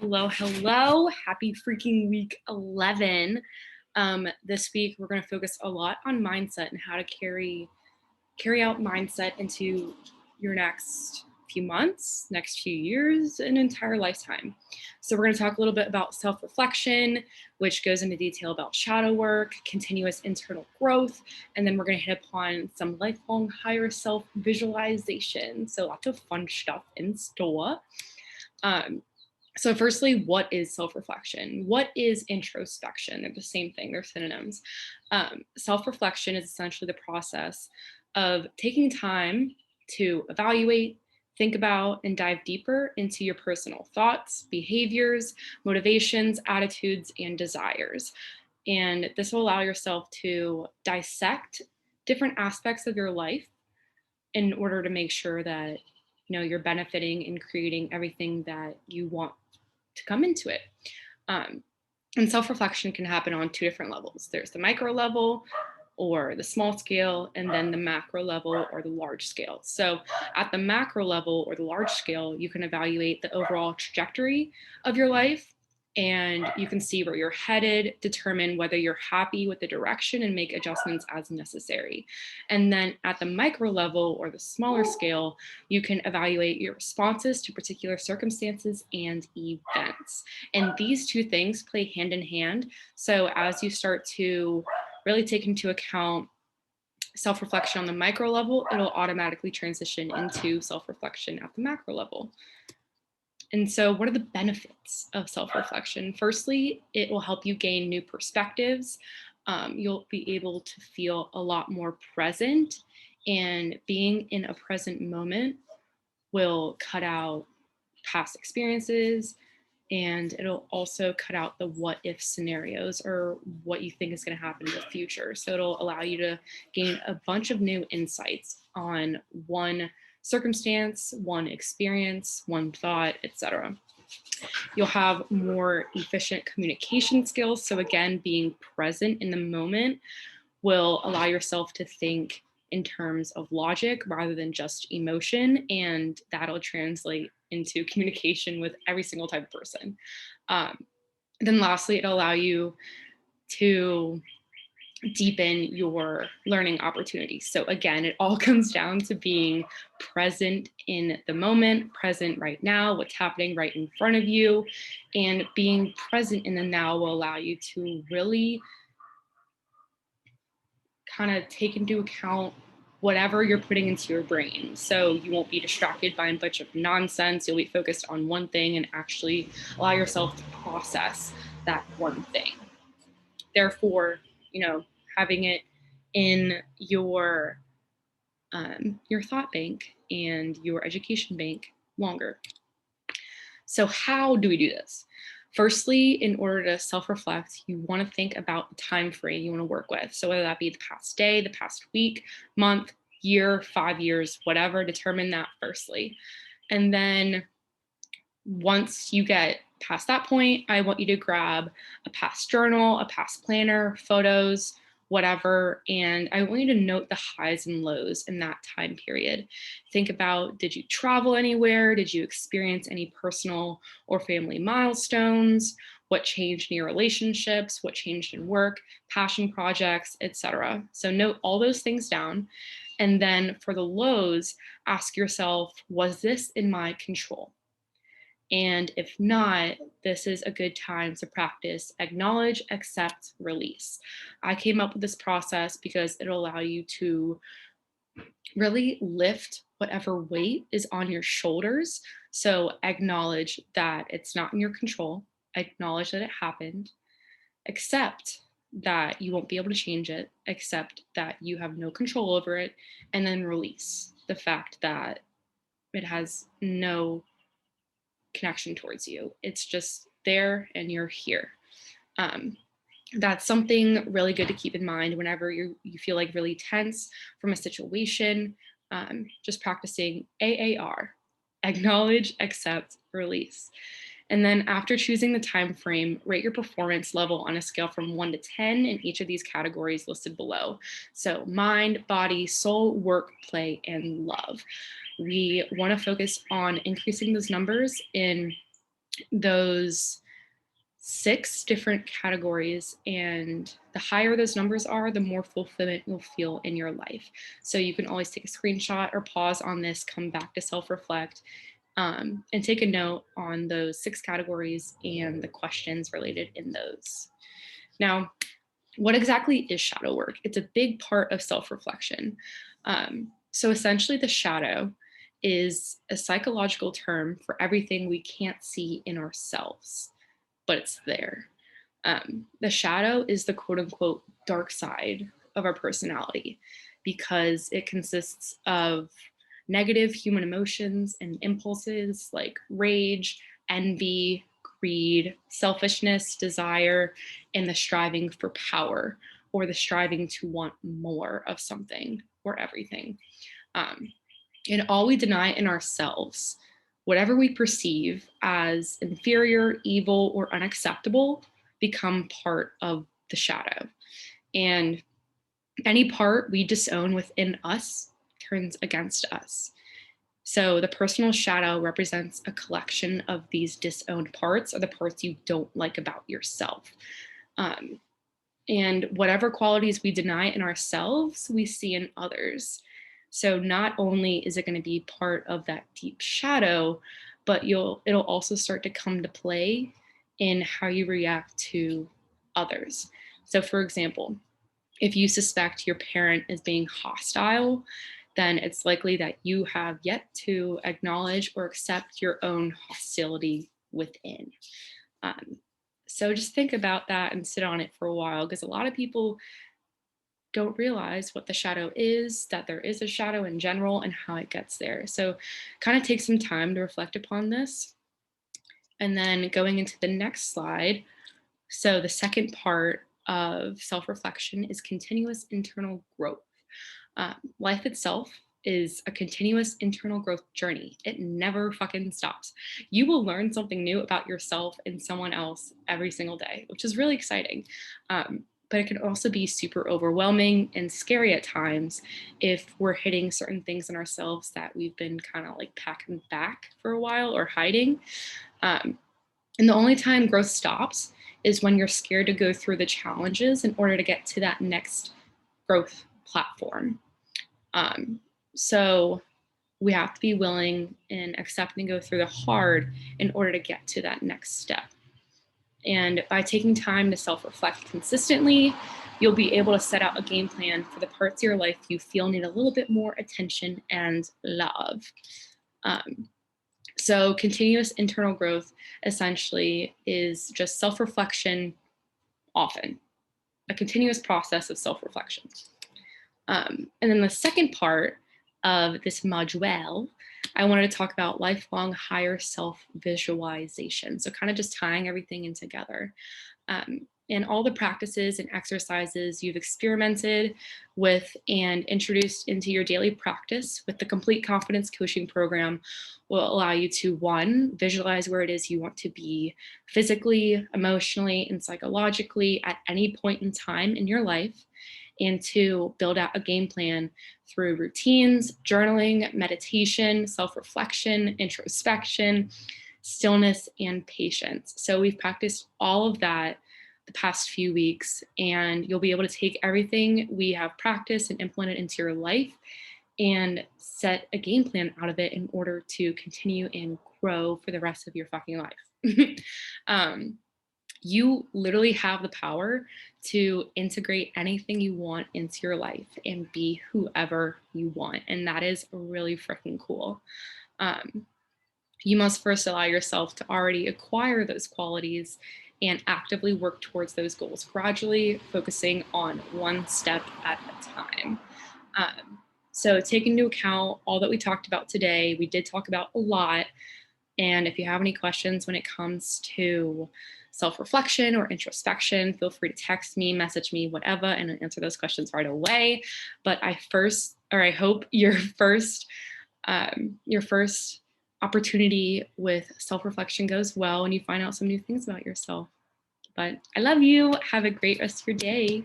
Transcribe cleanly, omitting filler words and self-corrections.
Hello, hello. Happy freaking week 11. This week we're going to focus a lot on mindset and how to carry out mindset into your next few months, next few years, an entire lifetime. So we're going to talk a little bit about self-reflection, which goes into detail about shadow work, continuous internal growth, and then we're going to hit upon some lifelong higher self visualization. So lots of fun stuff in store. So firstly, what is self-reflection? What is introspection? They're the same thing, they're synonyms. Self-reflection is essentially the process of taking time to evaluate, think about, and dive deeper into your personal thoughts, behaviors, motivations, attitudes, and desires. And this will allow yourself to dissect different aspects of your life in order to make sure that you're benefiting and creating everything that you want to come into it. Um, and self-reflection can happen on two different levels. There's the micro level or the small scale, and then the macro level or the large scale. So at the macro level or the large scale, you can evaluate the overall trajectory of your life, and you can see where you're headed, determine whether you're happy with the direction, and make adjustments as necessary. And then at the micro level or the smaller scale, you can evaluate your responses to particular circumstances and events. And these two things play hand in hand. So as you start to really take into account self-reflection on the micro level, it'll automatically transition into self-reflection at the macro level. And so what are the benefits of self-reflection? Firstly, it will help you gain new perspectives. You'll be able to feel a lot more present, and being in a present moment will cut out past experiences, and it'll also cut out the what if scenarios or what you think is going to happen in the future. So it'll allow you to gain a bunch of new insights on one circumstance, one experience, one thought, etc. You'll have more efficient communication skills. So again, being present in the moment will allow yourself to think in terms of logic rather than just emotion, and that'll translate into communication with every single type of person. Then lastly, it'll allow you to deepen your learning opportunities. So again, it all comes down to being present in the moment, present right now, what's happening right in front of you, and being present in the now will allow you to really kind of take into account whatever you're putting into your brain. So you won't be distracted by a bunch of nonsense. You'll be focused on one thing and actually allow yourself to process that one thing. Therefore, having it in your thought bank and your education bank longer. So how do we do this? Firstly, in order to self-reflect, you want to think about the time frame you want to work with. So whether that be the past day, the past week, month, year, 5 years, whatever, determine that firstly. And then once you get past that point, I want you to grab a past journal, a past planner, photos, whatever, and I want you to note the highs and lows in that time period. Think about, did you travel anywhere? Did you experience any personal or family milestones? What changed in your relationships? What changed in work, passion projects, etc. So note all those things down. And then for the lows, ask yourself, was this in my control? And if not, this is a good time to practice acknowledge, accept, release. I came up with this process because it'll allow you to really lift whatever weight is on your shoulders. So acknowledge that it's not in your control, acknowledge that it happened, accept that you won't be able to change it, accept that you have no control over it, and then release the fact that it has no connection towards you. It's just there and you're here. That's something really good to keep in mind whenever you feel like really tense from a situation. Just practicing AAR, acknowledge, accept, release. And then after choosing the time frame, rate your performance level on a scale from 1 to 10 in each of these categories listed below. So mind, body, soul, work, play, and love. We want to focus on increasing those numbers in those 6 different categories, and the higher those numbers are, the more fulfillment you'll feel in your life. So you can always take a screenshot or pause on this, come back to self-reflect, and take a note on those 6 categories and the questions related in those. Now, what exactly is shadow work? It's a big part of self-reflection. So essentially, the shadow is a psychological term for everything we can't see in ourselves, but it's there. The shadow is the quote unquote dark side of our personality because it consists of negative human emotions and impulses like rage, envy, greed, selfishness, desire, and the striving for power or the striving to want more of something or everything. Um, and all we deny in ourselves, whatever we perceive as inferior, evil, or unacceptable, become part of the shadow. And any part we disown within us turns against us. So the personal shadow represents a collection of these disowned parts, or the parts you don't like about yourself. Um, and whatever qualities we deny in ourselves, we see in others. So not only is it going to be part of that deep shadow, but it'll also start to come to play in how you react to others. So for example, if you suspect your parent is being hostile, then it's likely that you have yet to acknowledge or accept your own hostility within. Um, so just think about that and sit on it for a while, because a lot of people don't realize what the shadow is, that there is a shadow in general, and how it gets there. So kind of take some time to reflect upon this. And then going into the next slide. So the second part of self-reflection is continuous internal growth. Life itself is a continuous internal growth journey. It never fucking stops. You will learn something new about yourself and someone else every single day, which is really exciting. But it can also be super overwhelming and scary at times if we're hitting certain things in ourselves that we've been kind of like packing back for a while or hiding. And the only time growth stops is when you're scared to go through the challenges in order to get to that next growth platform. So we have to be willing and accept and go through the hard in order to get to that next step. And by taking time to self-reflect consistently, you'll be able to set out a game plan for the parts of your life you feel need a little bit more attention and love. So continuous internal growth essentially is just self-reflection often, a continuous process of self-reflection. And then the second part of this module, I wanted to talk about lifelong higher self visualization. So kind of just tying everything in together. And all the practices and exercises you've experimented with and introduced into your daily practice with the Complete Confidence Coaching Program will allow you to, one, visualize where it is you want to be physically, emotionally, and psychologically at any point in time in your life, and two, build out a game plan through routines, journaling, meditation, self-reflection, introspection, stillness, and patience. So we've practiced all of that the past few weeks, and you'll be able to take everything we have practiced and implement it into your life and set a game plan out of it in order to continue and grow for the rest of your fucking life. You literally have the power to integrate anything you want into your life and be whoever you want. And that is really freaking cool. You must first allow yourself to already acquire those qualities and actively work towards those goals, gradually focusing on one step at a time. So take into account all that we talked about today. We did talk about a lot. And if you have any questions when it comes to self-reflection or introspection, feel free to text me, message me, whatever, and I'll answer those questions right away. But I hope your first opportunity with self-reflection goes well and you find out some new things about yourself. But I love you. Have a great rest of your day.